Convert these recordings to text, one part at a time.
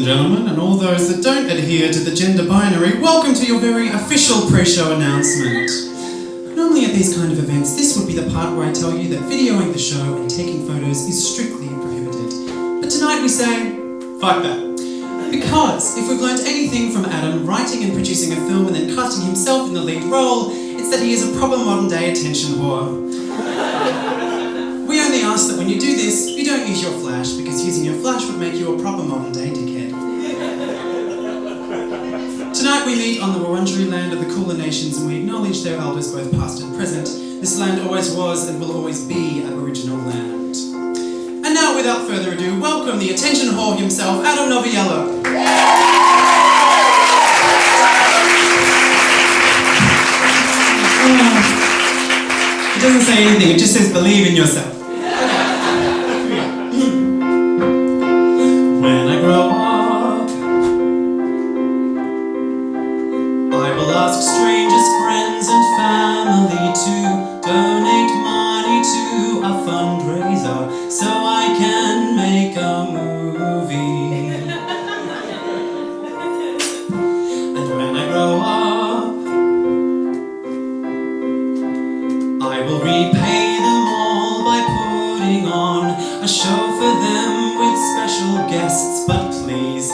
gentlemen, and all those that don't adhere to the gender binary, welcome to your very official pre-show announcement. Normally at these kind of events, this would be the part where I tell you that videoing the show and taking photos is strictly prohibited. But tonight we say, fuck that. Because if we've learnt anything from Adam writing and producing a film and then casting himself in the lead role, it's that he is a proper modern day attention whore. We only ask that when you do this, you don't use your flash, because using your flash would make you a proper modern day dickhead. Tonight we meet on the Wurundjeri land of the Cooler Nations and we acknowledge their elders both past and present. This land always was and will always be Aboriginal land. And now without further ado, welcome the attention whore himself, Adam Noviello. It doesn't say anything, it just says believe in yourself. When I grow up, I will ask strangers, friends and family to donate money to a fundraiser so I can make a movie. And when I grow up, I will repay them all by putting on a show for them with special guests, but please,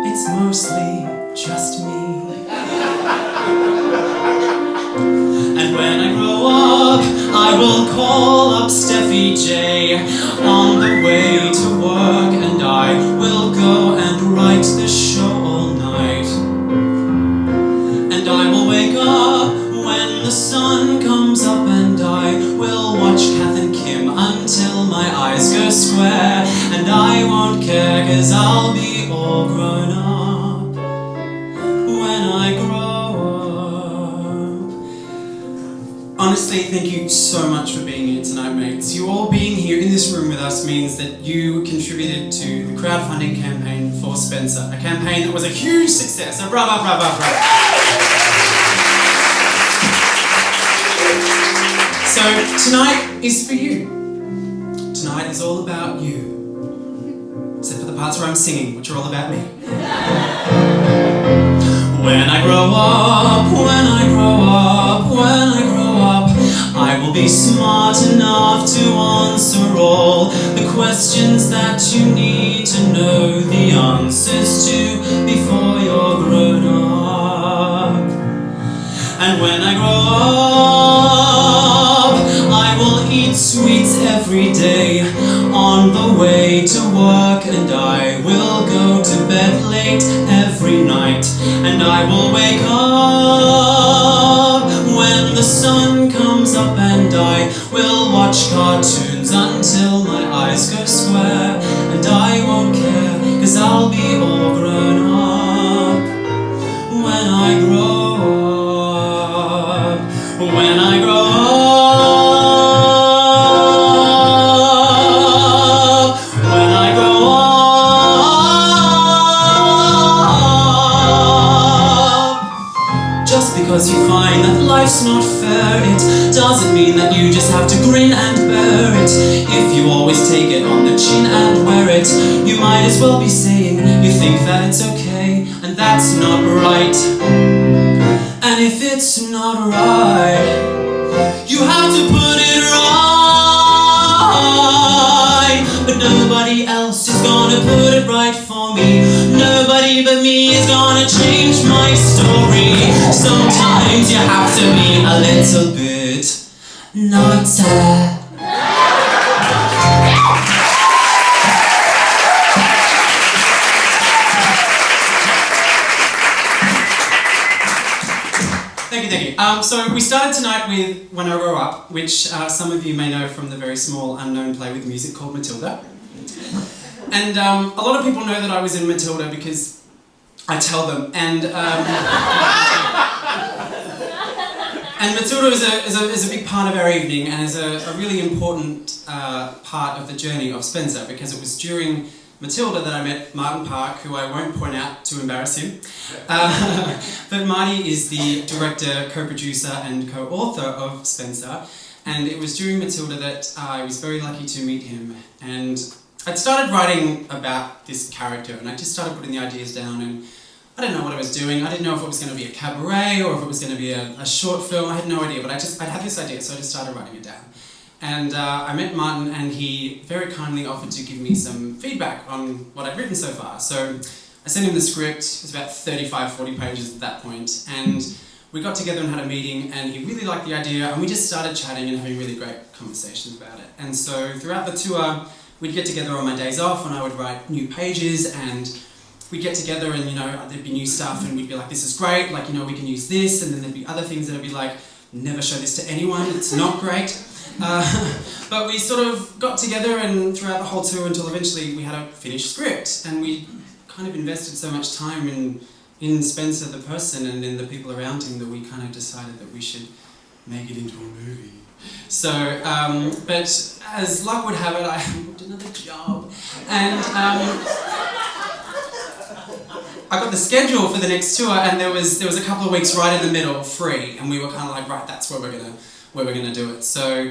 it's mostly just me. And when I grow up, I will call up Steffi J on the way to work, and I will go and write the show all night. And I will wake up when the sun comes up, and I will watch Kath and Kim until my eyes go square. And I won't care, 'cause I'll be all grown up when I grow up. Honestly, thank you so much for being here tonight, mates. You all being here in this room with us means that you contributed to the crowdfunding campaign for Spencer, a campaign that was a huge success. So bravo, bravo, bravo. So tonight is for you. Tonight is all about you. Except for the parts where I'm singing, which are all about me. When I grow up, when I grow up, when I grow up, I will be smart enough to answer all the questions that you need to know the answers to before you're grown up. And when I grow up, I will eat sweets every day on the way to work, and I will go to bed late every night, and I will wake up when the sun comes up, and I will watch cartoons until my eyes go square, and I won't care, 'cause I'll be all grown up when I grow up, when I grow up. Because you find that life's not fair, it doesn't mean that you just have to grin and bear it. If you always take it on the chin and wear it, you might as well be saying you think that it's okay, and that's not right. And if it's not right, you have to put it right. But nobody else is gonna put it right for me. Nobody but me is gonna change my story. Sometimes you have to be a little bit naughty. Thank you. So we started tonight with When I Grow Up, which some of you may know from the very small unknown play with music called Matilda. And a lot of people know that I was in Matilda because I tell them. And Matilda is a big part of our evening, and is a really important part of the journey of Spencer, because it was during Matilda that I met Martin Park, who I won't point out to embarrass him. But Marty is the director, co-producer and co-author of Spencer, and it was during Matilda that I was very lucky to meet him. And I'd started writing about this character, and I just started putting the ideas down, and I didn't know what I was doing. I didn't know if it was going to be a cabaret or if it was going to be a short film. I had no idea, but I'd had this idea, so I just started writing it down. And I met Martin, and he very kindly offered to give me some feedback on what I'd written so far. So I sent him the script. It was about 35, 40 pages at that point, and we got together and had a meeting, and he really liked the idea, and we just started chatting and having really great conversations about it. And so throughout the tour, we'd get together on my days off, and I would write new pages, and we'd get together, and there'd be new stuff, and we'd be like, this is great, like, we can use this, and then there'd be other things that would be like, never show this to anyone, it's not great. But we sort of got together, and throughout the whole tour until eventually we had a finished script, and we kind of invested so much time in Spencer the person and in the people around him that we kind of decided that we should make it into a movie. So, but as luck would have it, I booked another job, and I got the schedule for the next tour, and there was a couple of weeks right in the middle, free, and we were kind of like, right, that's where we're gonna do it. So,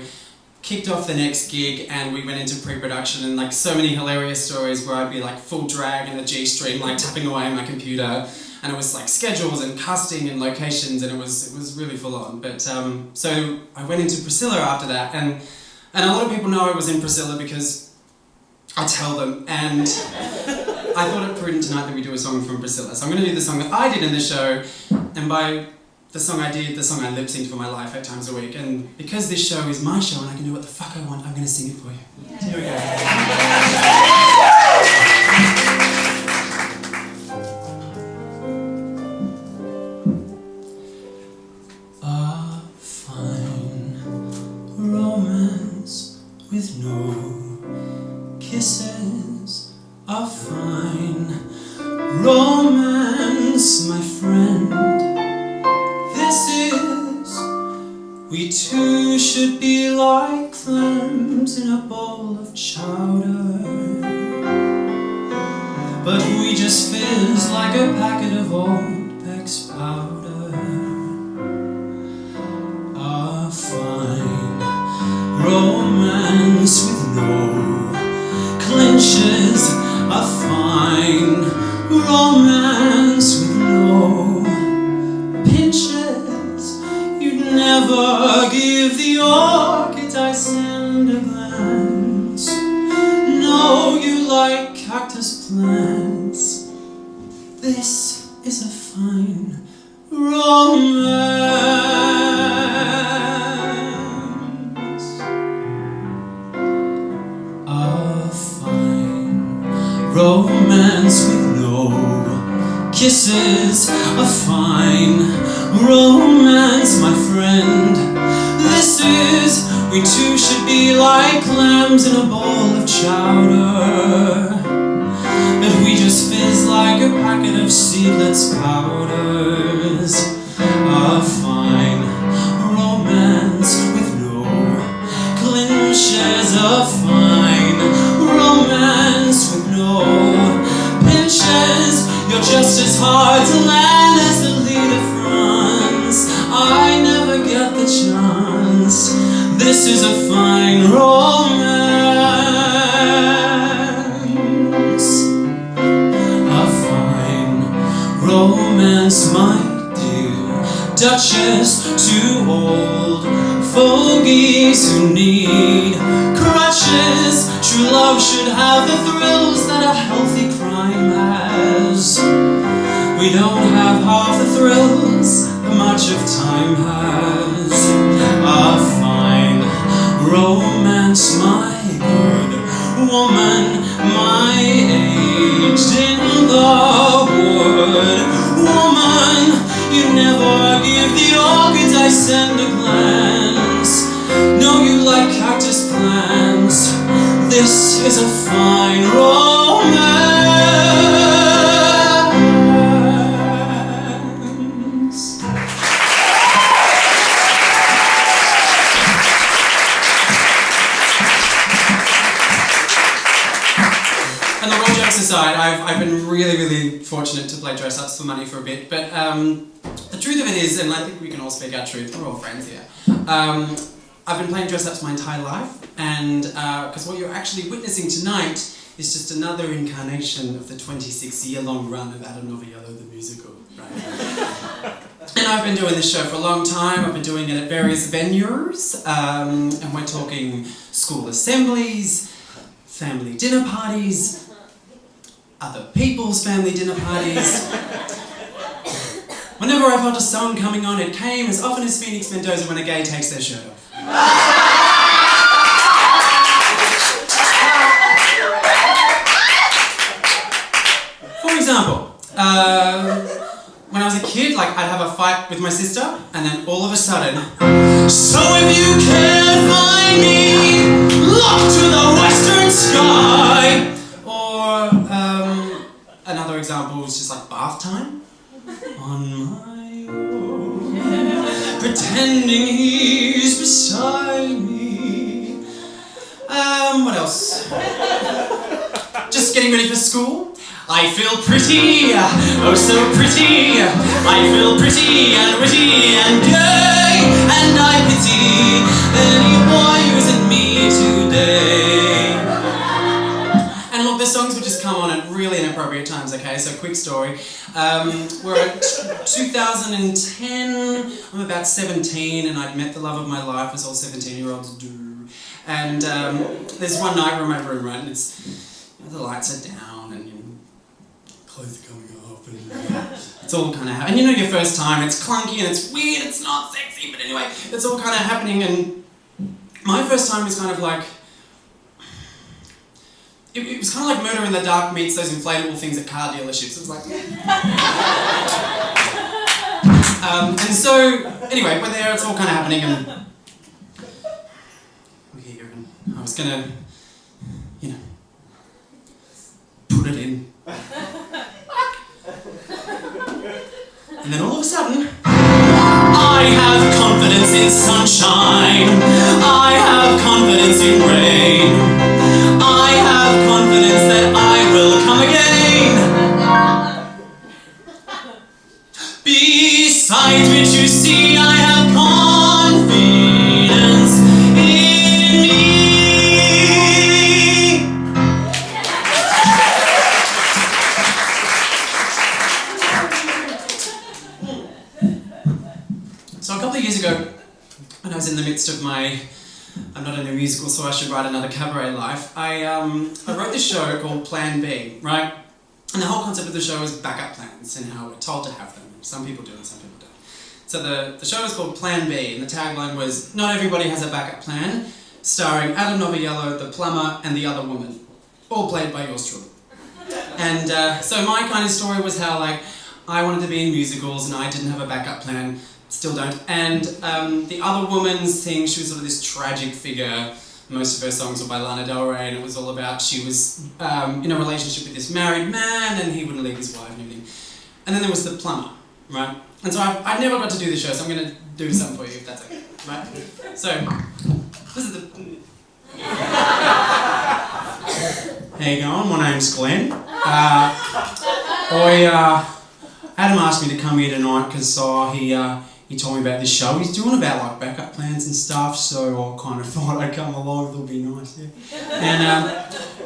kicked off the next gig, and we went into pre-production, and like so many hilarious stories where I'd be like full drag in the G-string, like tapping away on my computer, and it was like schedules and casting and locations, and it was really full on. But so I went into Priscilla after that, and a lot of people know I was in Priscilla because I tell them, and I thought it prudent tonight that we do a song from Priscilla. So I'm going to do the song that I did in the show, and by the song I did, the song I lip-synced for my life 8 times a week. And because this show is my show and I can do what the fuck I want, I'm going to sing it for you. Yeah. Here we go. A fine romance with no kisses. A fine romance, my friend. We two should be like clams in a bowl of chowder, but we just fizz like a packet of old Beck's powder. A fine romance with no clinches. A fine romance with no pinches. Never give the orchid I send a glance. No, you like cactus plants. This is a fine romance. A fine romance with no kisses. A fine romance, my friend. This is, we two should be like clams in a bowl of chowder, but we just fizz like a packet of seedless powders. A fine romance with no clinches. A fine romance with no pinches. You're just as hard to land as the lead of France. I never get the chance. This is a fine romance. A fine romance, my dear Duchess. Two old fogies who need crutches. True love should have the thrills that a healthy crime has. We don't have half the thrills that much of time has. A fine romance, my good woman, my age in the wood. Woman, you never give the orchids I send a glance. No, you like cactus plants. This is a fine romance. Aside, I've been really fortunate to play dress-ups for money for a bit, but the truth of it is, and I think we can all speak our truth, we're all friends here, I've been playing dress-ups my entire life, and because what you're actually witnessing tonight is just another incarnation of the 26-year-long run of Adam Noviello the musical, right? And I've been doing this show for a long time. I've been doing it at various venues, and we're talking school assemblies, family dinner parties, other people's family dinner parties. Whenever I felt a song coming on, it came as often as Phoenix Mendoza when a gay takes their shirt off. For example, when I was a kid, like, I'd have a fight with my sister, and then all of a sudden, so if you can't find me, look to the western sky. Or another example was just like bath time. On my own, pretending he's beside me. What else? Just getting ready for school. I feel pretty, oh so pretty. I feel pretty and witty and gay, and I pity any boy who isn't me today. And look, the songs would just come on at really inappropriate times, okay? So quick story. We're at 2010, I'm about 17, and I'd met the love of my life, as all 17-year-olds do. And there's one night we're in my room, right, and it's, you know, the lights are down, and clothes are coming off, and it's all kind of happening. And you know, your first time, it's clunky and it's weird, it's not sexy, but anyway, it's all kind of happening. And my first time was kind of like, it was kind of like Murder in the Dark meets those inflatable things at car dealerships. It was like, and so anyway, we're there, it's all kind of happening, and we're here, and I was gonna, you know, put it in. And then all of a sudden, I have confidence in sunshine. I have confidence in rain. I have confidence that I will come again. Besides which, you see, I have confidence in me. So a couple of years ago, when I was in the midst of my I'm not in a musical, so I should write another cabaret life, I wrote this show called Plan B, right? And the whole concept of the show is backup plans and how we're told to have them. Some people do and some people don't. So the show is called Plan B, and the tagline was, not everybody has a backup plan, starring Adam Noviello, the plumber, and the other woman, all played by yours truly. And so my kind of story was how, like, I wanted to be in musicals and I didn't have a backup plan. Still don't. And the other woman's thing, she was sort of this tragic figure. Most of her songs were by Lana Del Rey, and it was all about she was in a relationship with this married man, and he wouldn't leave his wife and everything. And then there was the plumber, right? And so I never got to do the show, so I'm going to do something for you, if that's okay, right? So, this is the... How you going? My name's Glenn. Adam asked me to come here tonight because he told me about this show he's doing about like backup plans and stuff, so I kind of thought I'd come along, it'll be nice, yeah.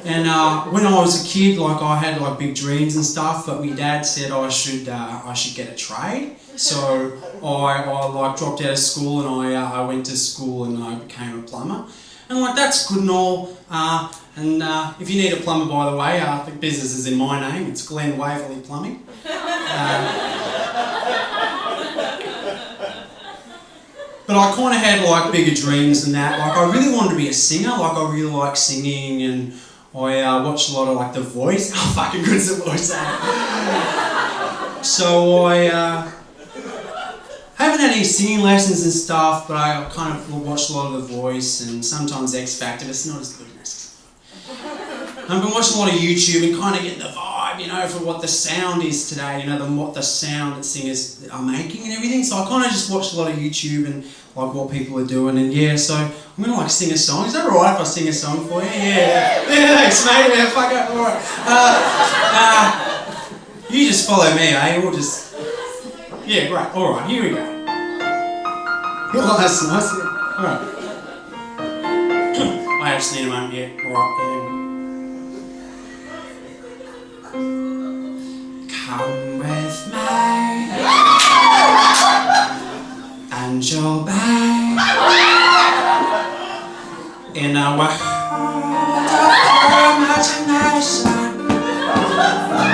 And when I was a kid, like I had like big dreams and stuff, but my dad said I should get a trade. So I like dropped out of school and I went to school and I became a plumber. And like that's good and all. And if you need a plumber, by the way, the business is in my name. It's Glenn Waverley Plumbing. But I kind of had like bigger dreams than that. Like I really wanted to be a singer. Like I really like singing, and I watched a lot of like The Voice. How fucking good is The Voice? So I haven't had any singing lessons and stuff, but I kind of watched a lot of The Voice and sometimes X Factor. It's not as good as I've been watching a lot of YouTube and kind of getting the vibe, you know, for what the sound is today, you know, what the sound that singers are making and everything. So I kind of just watched a lot of YouTube and like what people are doing, and yeah, so I'm going to like sing a song. Is that alright if I sing a song for you? Yeah, thanks mate, yeah, fuck it, alright. You just follow me, eh? We'll just... Yeah, great, alright, here we go. Oh, that's nice, yeah. Alright. I just need a moment, yeah, alright, come with me, and you'll be in a world of imagination.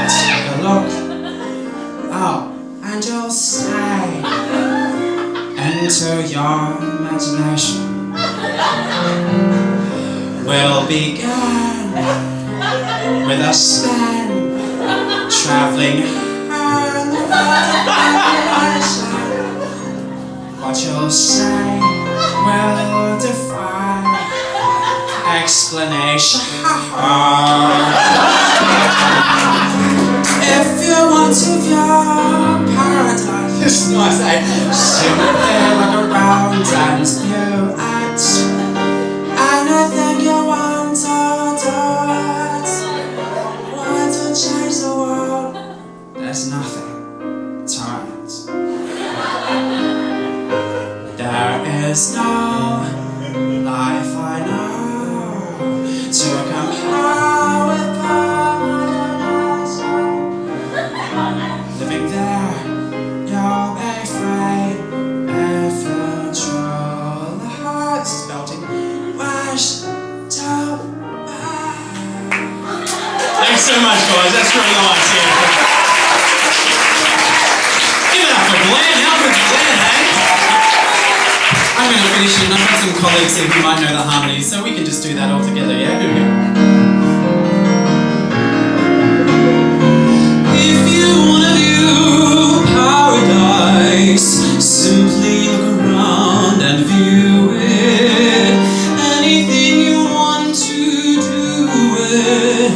Take a look out and you'll stay into your imagination. We'll begin with a spin, travelling around the imagination. What you'll say will defy explanation. If you want to view paradise, it's nice, simply look around and view it. Anything you want to do it. Want to change the world? There's nothing to it. There is no life I know to compare with paradise. Living there, you'll be free if you control the heart's melting wish to Thanks so much, guys. That's really nice. Yeah. Give it up for Glenn. How good's Glenn, eh? I'm going to finish it, and I've got some colleagues here who might know the harmonies, so we can just do that all together, yeah? Here we go. If you want to view paradise, simply look around and view it. Anything you want to do it.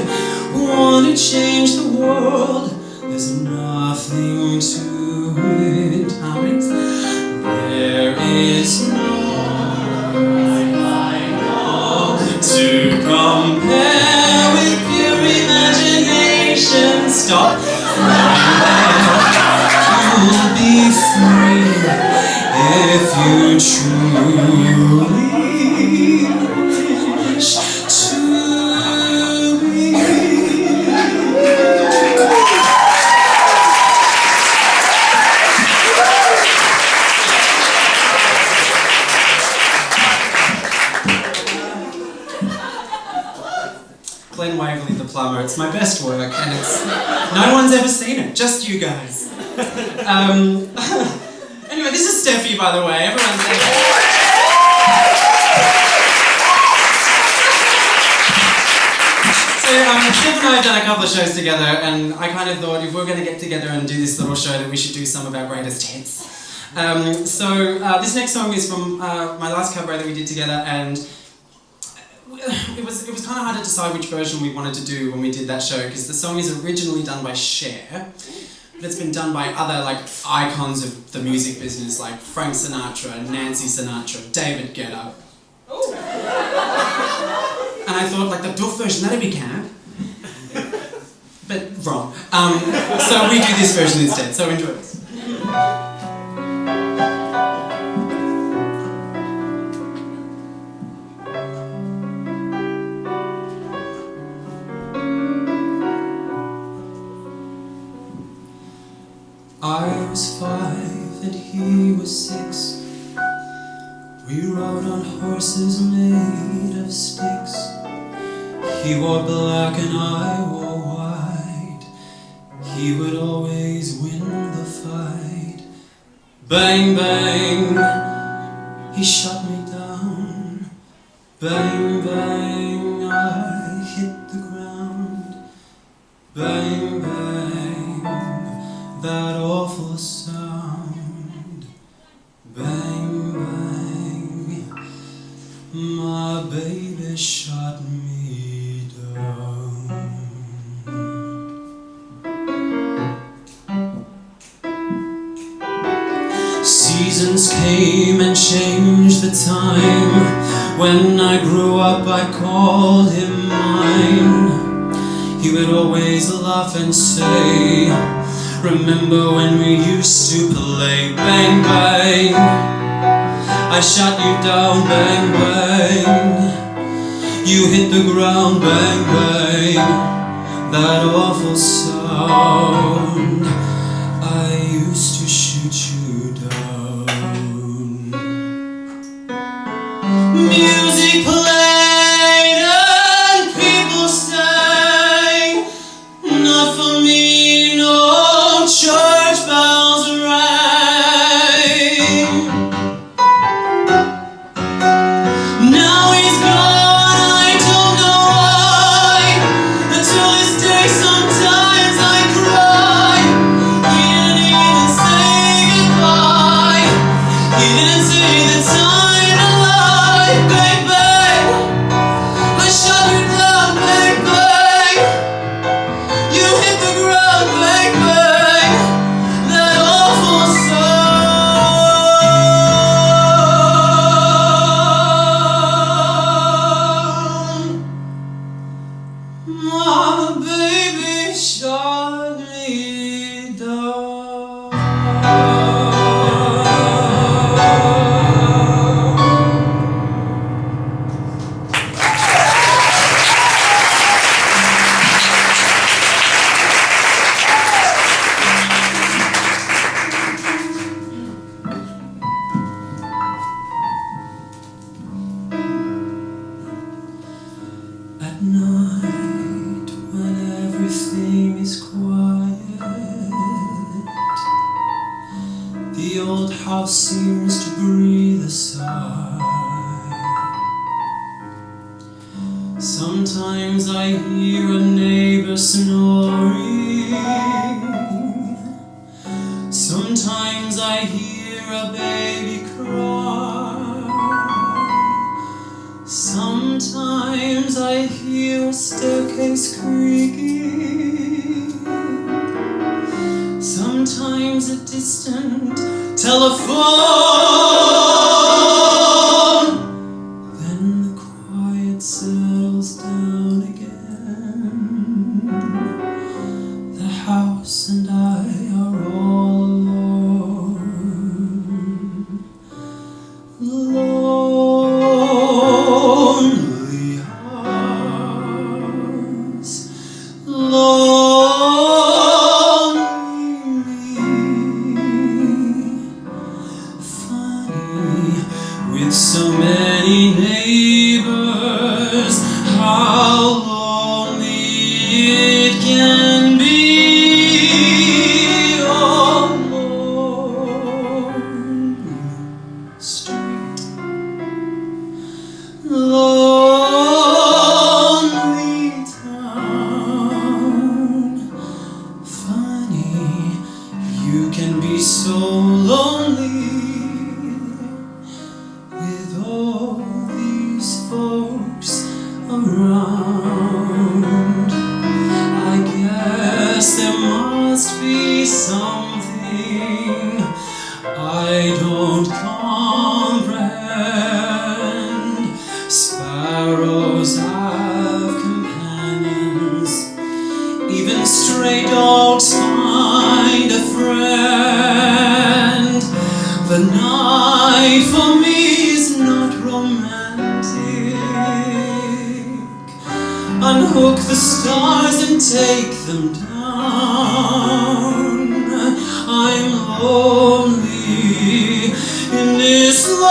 Want to change the world, there's nothing to it. Harmonies. There is no to compare with your imagination. Stop. You'll be free if you truly wish to be. Glenn Waverley the Plumber. It's my best work, and it's no one's ever seen it, just you guys. Anyway, this is Steffi, by the way. Everyone's there. So Steph and I have done a couple of shows together, and I kind of thought if we're going to get together and do this little show, that we should do some of our greatest hits. This next song is from my last cabaret that we did together, and it was kind of hard to decide which version we wanted to do when we did that show, because the song is originally done by Cher, but it's been done by other icons of the music business, like Frank Sinatra, Nancy Sinatra, David Guetta. And I thought, the Duff version, that'd be camp. But wrong. So we do this version instead, so enjoy this. I was 5 and he was 6. We rode on horses made of sticks. He wore black and I wore white. He would always win the fight. Bang, bang, he shot me down. Bang, bang, I hit the ground. Bang, bang, that awful sound. Bang, bang, my baby shot me down. Seasons came and changed the time. When I grew up I called him mine. He would always laugh and say, remember when we used to play? Bang, bang, I shot you down. Bang, bang, you hit the ground. Bang, bang, that awful sound. used to shoot you down. Music played and people sang, not for me, no church bells rang. Now he's gone, I don't know why. Until this day sometimes I cry. He didn't even say goodbye. He didn't take the time to lie. Bang, bang, I shot you down. Bang, bang, you hit the ground. Bang, bang, that awful sound. My baby shot me down. At night, when everything is quiet, the old house seems to breathe a sigh. Sometimes I hear a neighbor snoring. Sometimes I hear a baby cry. Sometimes I hear a staircase creaking. Sometimes a distant telephone. Then the quiet settles down again. The house and I are all alone. Lonely house, lonely me. Funny, with so many neighbors, how lonely it can be. Oh, lonely street, lonely town. Funny, you can be so lonely with all these folks around. I guess there must be something I don't comprehend. Sparrows have companions, even stray dogs find a friend. The night for me is not romantic. Unhook the stars and take them down. I'm lonely in this lonely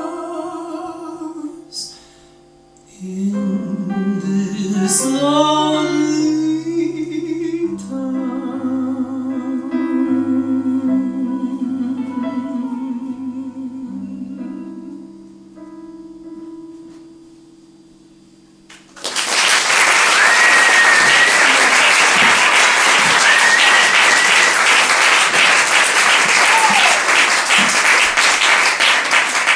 house. In this lonely town.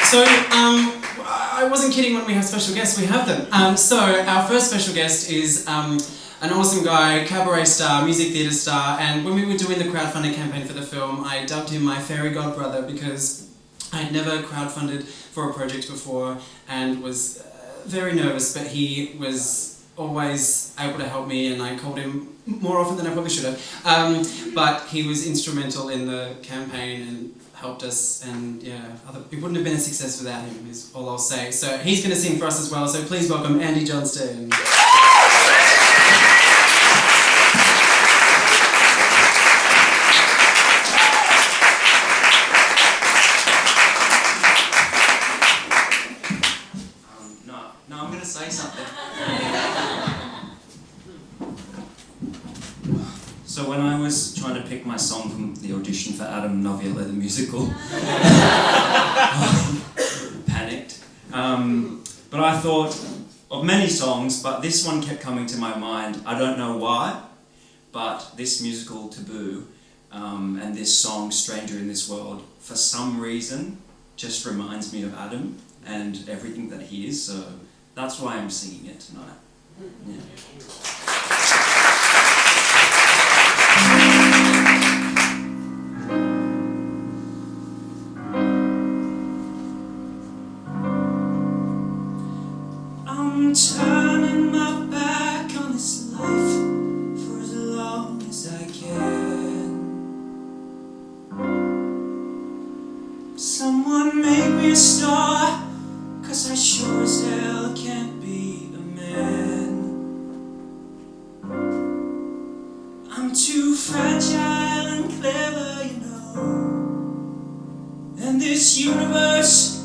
So, I wasn't kidding when we have special guests, we have them. So, our first special guest is an awesome guy, cabaret star, music theatre star, and when we were doing the crowdfunding campaign for the film, I dubbed him my fairy godbrother because I'd never crowdfunded for a project before and was very nervous, but he was always able to help me, and I called him more often than I probably should have. But he was instrumental in the campaign and helped us, and yeah, it wouldn't have been a success without him, is all I'll say. So he's going to sing for us as well, so please welcome Andy Johnston. So when I was trying to pick my song from the audition for Adam Noviello the musical, panicked. But I thought of many songs, but this one kept coming to my mind. I don't know why, but this musical Taboo and this song Stranger in This World, for some reason, just reminds me of Adam and everything that he is, so that's why I'm singing it tonight. Yeah. I'm turning my back on this life for as long as I can. Someone make me a star, 'cause I sure as hell can't be a man. I'm too fragile and clever, you know, and this universe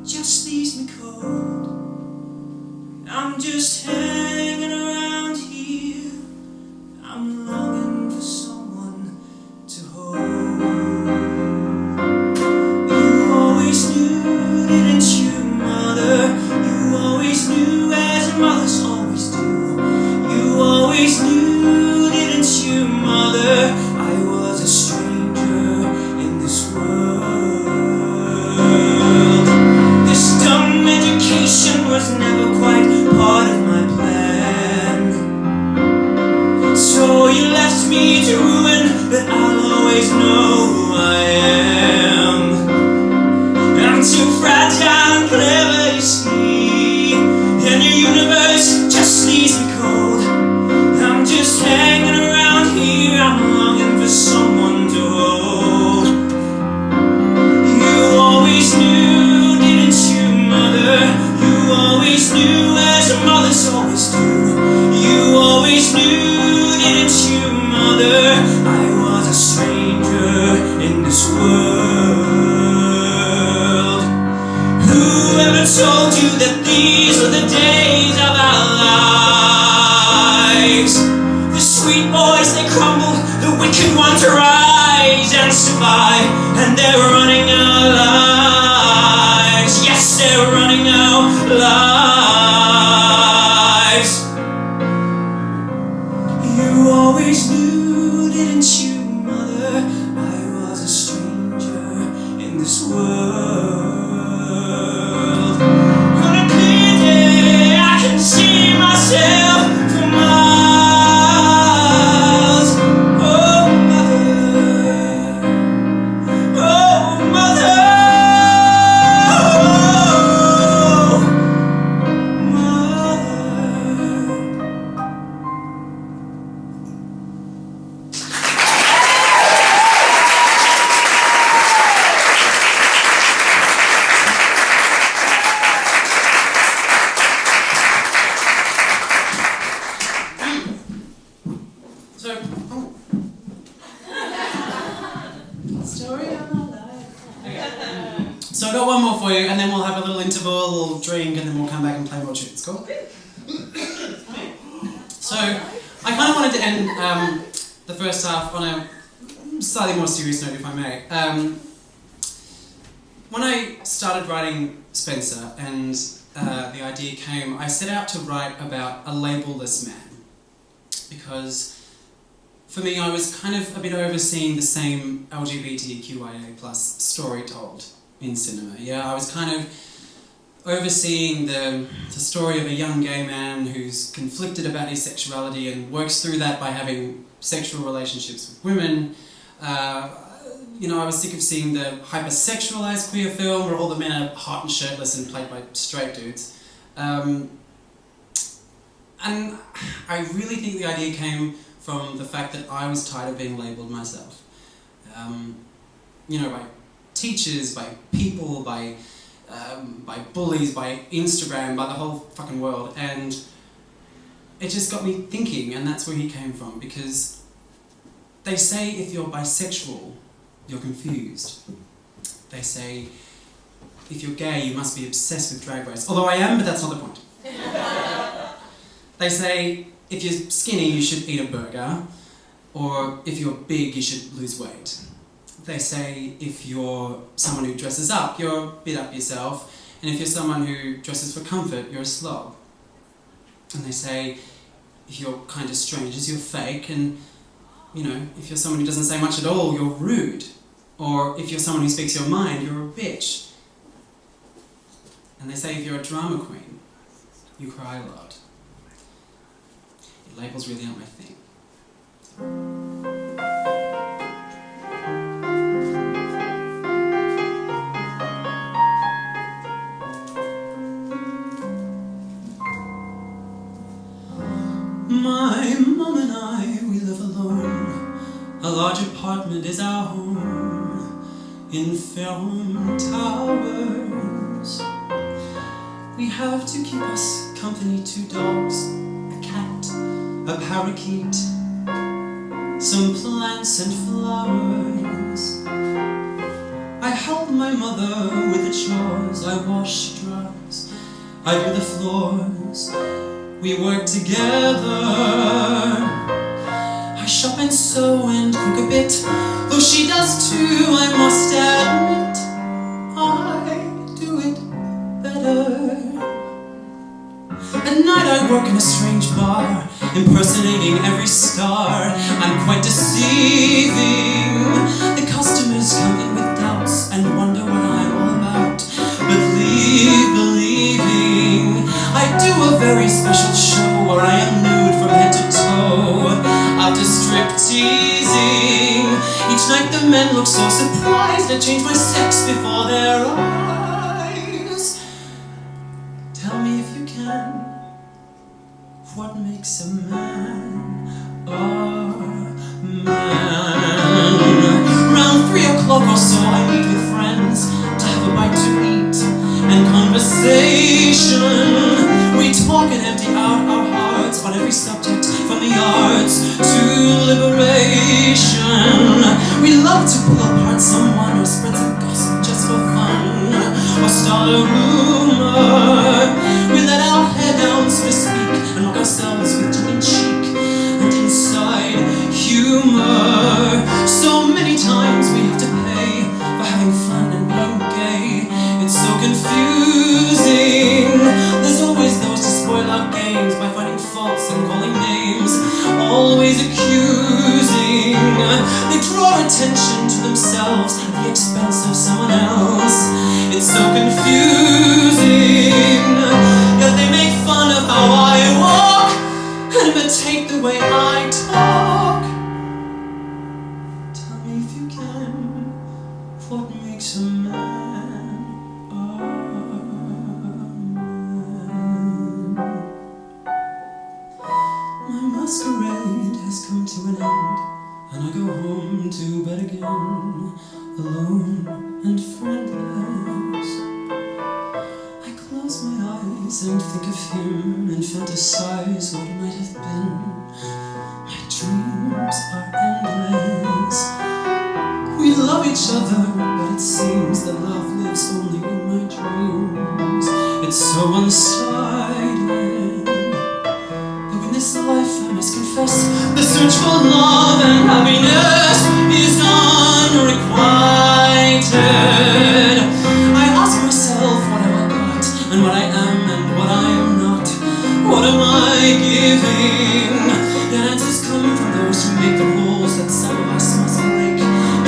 just leaves me cold. I'm just hanging around here, I'm longing for someone to hold. You always knew, didn't you, mother? You always knew, as mothers always do. You always knew, didn't you, mother? I was a stranger in this world. This dumb education was never quite part of my plan. So you left me to ruin, but I'll always know who I am. I'm too fragile and clever, you see, and your universe just leaves me cold. I'm just hanging around here, I'm longing for someone to hold. You always knew, didn't you, mother? You always knew, as mothers always do. You always knew, didn't you, mother? I was a stranger in this world. Whoever told you that these are the days of our lives? The sweet boys, they crumble, the wicked ones rise and survive, and they're running our lives. Yes, they're running our lives. You always knew, didn't you, mother? I was a stranger in this world. On a clear day, I can see myself for miles. Oh, mother. Oh, mother. So I've got one more for you, and then we'll have a little interval, a little drink, and then we'll come back and play more tunes. Cool? So I kind of wanted to end the first half on a slightly more serious note, if I may. When I started writing Spencer and the idea came, I set out to write about a label-less man, because for me I was kind of a bit overseeing the same LGBTQIA+ story told in cinema. Yeah, I was kind of overseeing the story of a young gay man who's conflicted about his sexuality and works through that by having sexual relationships with women. You know, I was sick of seeing the hypersexualized queer film where all the men are hot and shirtless and played by straight dudes. And I really think the idea came from the fact that I was tired of being labelled myself. You know, by teachers, by people, by bullies, by Instagram, by the whole fucking world. And it just got me thinking, and that's where he came from, because they say if you're bisexual, you're confused. They say if you're gay, you must be obsessed with Drag Race. Although I am, but that's not the point. They say if you're skinny, you should eat a burger. Or if you're big, you should lose weight. They say if you're someone who dresses up, you're a bit up yourself. And if you're someone who dresses for comfort, you're a slob. And they say if you're kind of strange, you're fake. And, you know, if you're someone who doesn't say much at all, you're rude. Or if you're someone who speaks your mind, you're a bitch. And they say if you're a drama queen, you cry a lot. Labels really aren't my thing. My mum and I, we live alone. A large apartment is our home in Fairholme Towers. We have to keep us company 2 dogs, a cat, a parakeet, some plants and flowers. I help my mother with the chores. I wash drugs, I do the floors. We work together. I shop and sew and cook a bit, though she does too, I must admit. I do it better. At night I work in a strange bar, impersonating every star. I'm quite deceiving. The customers come in with doubts and wonder what I'm all about. But leave believing. I do a very special show where I am nude from head to toe. After strip teasing, each night the men look so surprised I change my sex before their eyes. Tell me if you can, what makes a man a man? Round 3 o'clock or so I meet with friends to have a bite to eat and conversation. We talk and empty out our hearts on every subject, from the arts to liberation. We love to pull apart someone or spread some gossip just for fun, or start a rumor. We let our hair down, so to speak, and mock ourselves with tongue in cheek and inside humor. So many times we have to pay for having fun and being gay. It's so confusing. There's always those to spoil our games by finding faults and calling names, always accusing. They draw attention to themselves at the expense of someone else. It's so confusing. Yet they make fun of how I walk and imitate the way I talk. Tell me if you can, what makes a man a man? My masquerade has come to an end, and I go home to bed again, alone and friendless. I close my eyes and think of him and fantasize what might have been. My dreams are endless. We love each other, but it seems that love lives only in my dreams. It's so one-sided. But in this life, I must confess, the search for love and happiness is unrequited. I ask myself, what have I got, and what I am and what I am not? What am I giving? Yet answers come from those who make the rules that some of us must break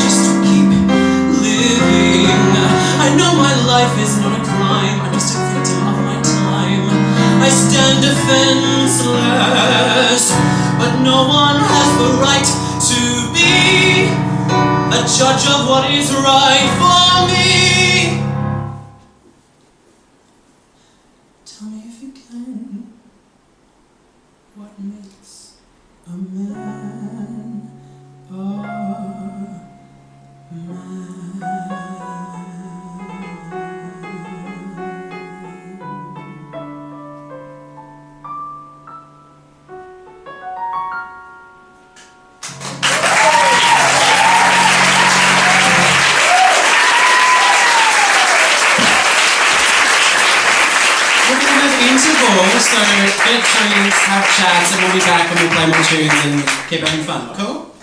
just to keep living. I know my life is not a crime, I'm just a victim of my time. I stand defenseless, but no one has the right to be a judge of what is right for me. Tell me if you can, what makes a man a man? So get drinks, have chats, and we'll be back and we'll play more tunes and keep having fun. Cool?